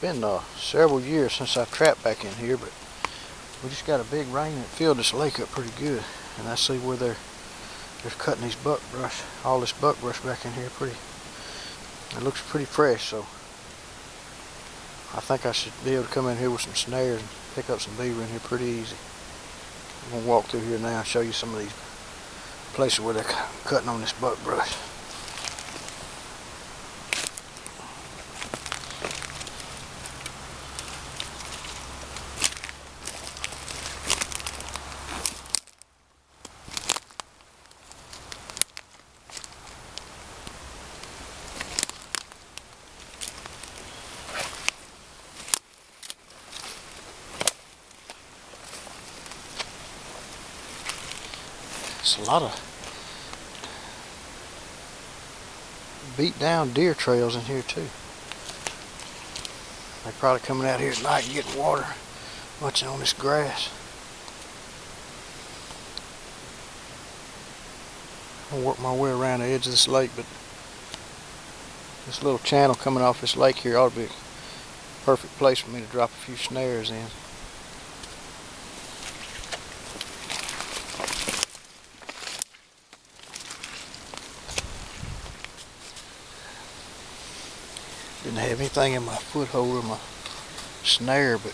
been several years since I trapped back in here, but we just got a big rain that filled this lake up pretty good. And I see where they're cutting these buckbrush, all this buckbrush back in here. It looks pretty fresh, so I think I should be able to come in here with some snares and pick up some beaver in here pretty easy. I'm gonna walk through here now and show you some of these places where they're cutting on this buckbrush. There's a lot of beat down deer trails in here too. They're probably coming out here at night and getting water, munching on this grass. I'm gonna work my way around the edge of this lake, but this little channel coming off this lake here ought to be a perfect place for me to drop a few snares in. Didn't have anything in my foothold or my snare, but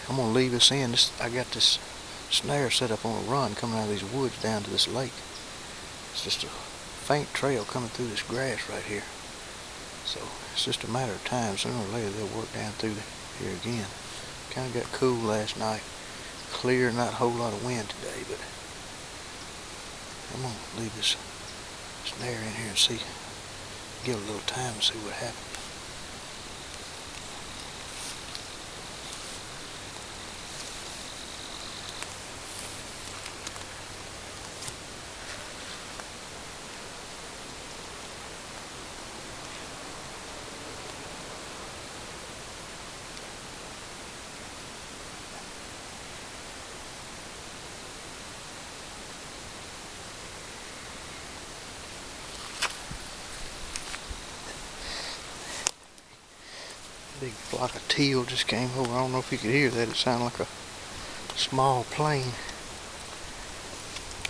I'm gonna leave this in. I got this snare set up on a run coming out of these woods down to this lake. It's just a faint trail coming through this grass right here. So it's just a matter of time. Sooner or later they'll work down through here again. Kind of got cool last night. Clear, not a whole lot of wind today, but I'm gonna leave this snare in here and see. Give it a little time and see what happens. Big flock of teal just came over. I don't know if you could hear that. It sounded like a small plane.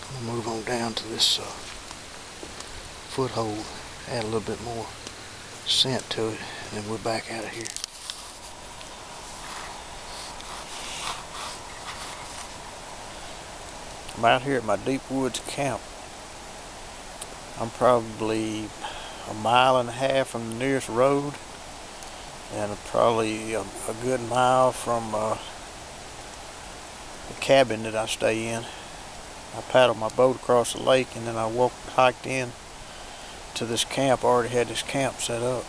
I'm gonna move on down to this foothold, add a little bit more scent to it, and then we're back out of here. I'm out here at my Deep Woods camp. I'm probably 1.5 miles from the nearest road, and probably a good mile from the cabin that I stay in. I paddled my boat across the lake, and then I hiked in to this camp. I already had this camp set up.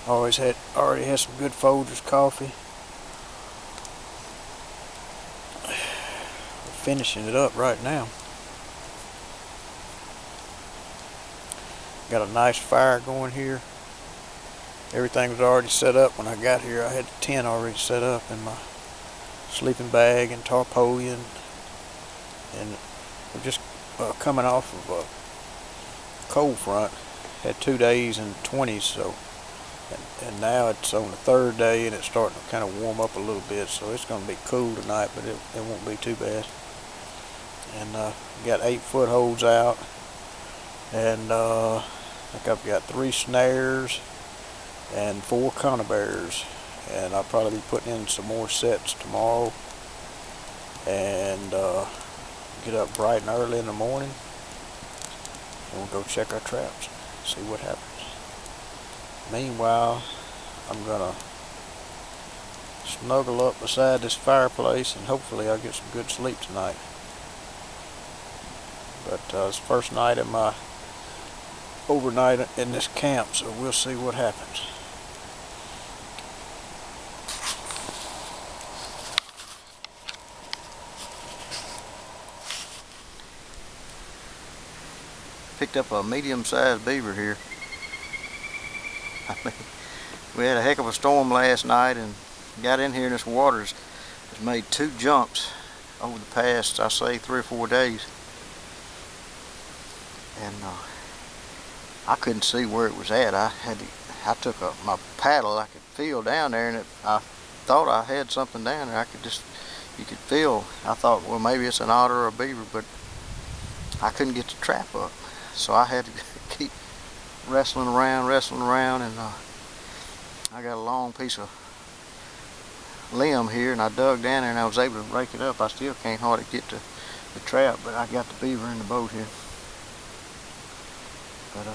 Already had some good Folgers coffee. We're finishing it up right now. Got a nice fire going here. Everything was already set up when I got here. I had the tent already set up and my sleeping bag and tarpaulin, and we're just coming off of a cold front. Had 2 days in 20s, so and now it's on the 3rd day and it's starting to kind of warm up a little bit, so it's going to be cool tonight, but it won't be too bad. And got 8 footholds out, and I think I've got 3 snares and 4 conibears, and I'll probably be putting in some more sets tomorrow, and get up bright and early in the morning and we'll go check our traps, see what happens. Meanwhile, I'm gonna snuggle up beside this fireplace and hopefully I'll get some good sleep tonight. But it's the first night of my overnight in this camp, so we'll see what happens. Picked up a medium-sized beaver here. I mean, we had a heck of a storm last night and got in here and this water has made 2 jumps over the past, I say, 3 or 4 days. And I couldn't see where it was at. I took my paddle. I could feel down there, and I thought I had something down there. You could feel. I thought, well, maybe it's an otter or a beaver, but I couldn't get the trap up. So I had to keep wrestling around, and I got a long piece of limb here, and I dug down there, and I was able to rake it up. I still can't hardly get to the trap, but I got the beaver in the boat here. But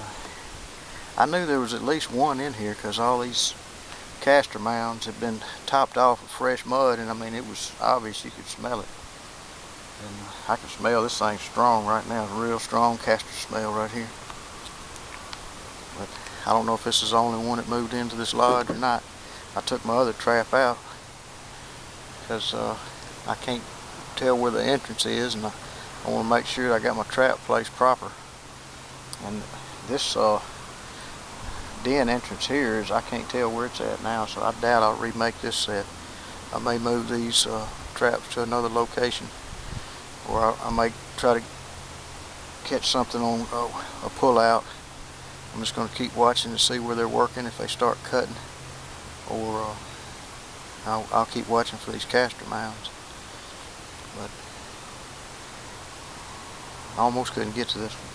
I knew there was at least one in here because all these castor mounds had been topped off with fresh mud, and I mean, it was obvious. You could smell it. And I can smell this thing strong right now. It's a real strong castor smell right here. But I don't know if this is the only one that moved into this lodge or not. I took my other trap out because I can't tell where the entrance is, and I want to make sure I got my trap placed proper. And this den entrance here I can't tell where it's at now, so I doubt I'll remake this set. I may move these traps to another location, or I might try to catch something on a pull out. I'm just going to keep watching to see where they're working, if they start cutting, or I'll keep watching for these castor mounds. But I almost couldn't get to this one.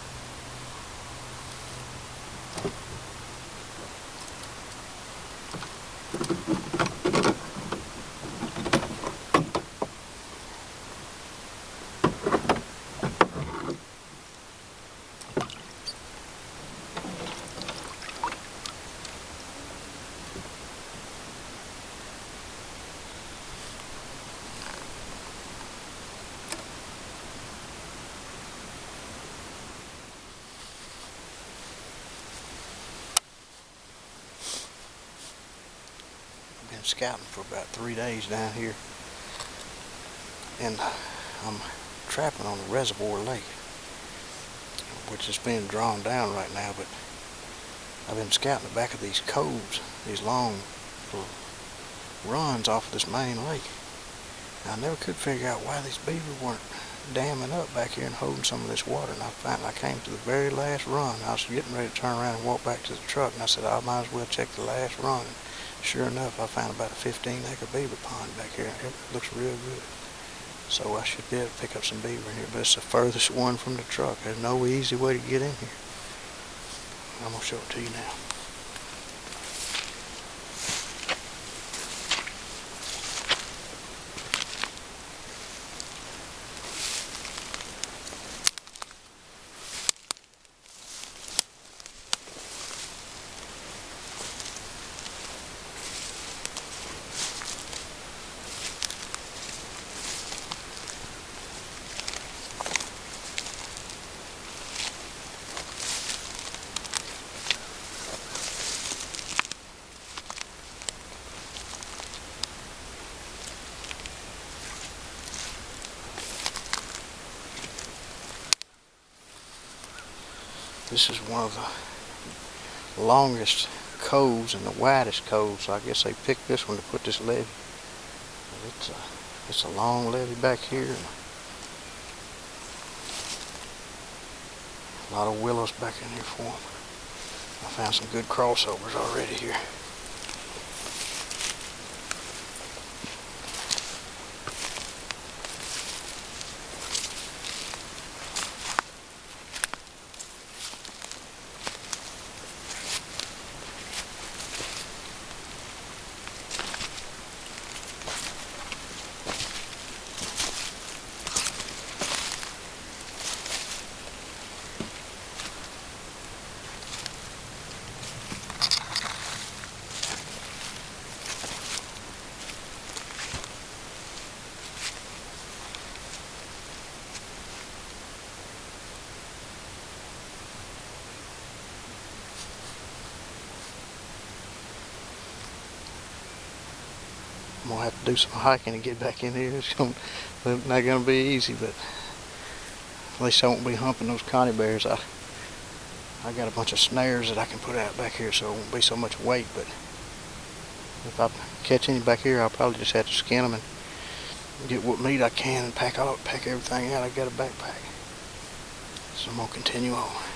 Been scouting for about 3 days down here, and I'm trapping on the Reservoir Lake, which is being drawn down right now, but I've been scouting the back of these coves, these long little runs off of this main lake. I never could figure out why these beaver weren't damming up back here and holding some of this water, and I came to the very last run. I was getting ready to turn around and walk back to the truck, and I said, I might as well check the last run. Sure enough, I found about a 15-acre beaver pond back here. It looks real good. So I should be able to pick up some beaver in here, but it's the furthest one from the truck. There's no easy way to get in here. I'm going to show it to you now. This is one of the longest coves and the widest coves, so I guess they picked this one to put this levee. It's a long levee back here. A lot of willows back in here for them. I found some good crossovers already here. I'm gonna have to do some hiking to get back in here. It's not gonna be easy, but at least I won't be humping those Connie bears. I got a bunch of snares that I can put out back here, so it won't be so much weight. But if I catch any back here, I'll probably just have to skin them and get what meat I can and pack everything out. I got a backpack, so I'm gonna continue on.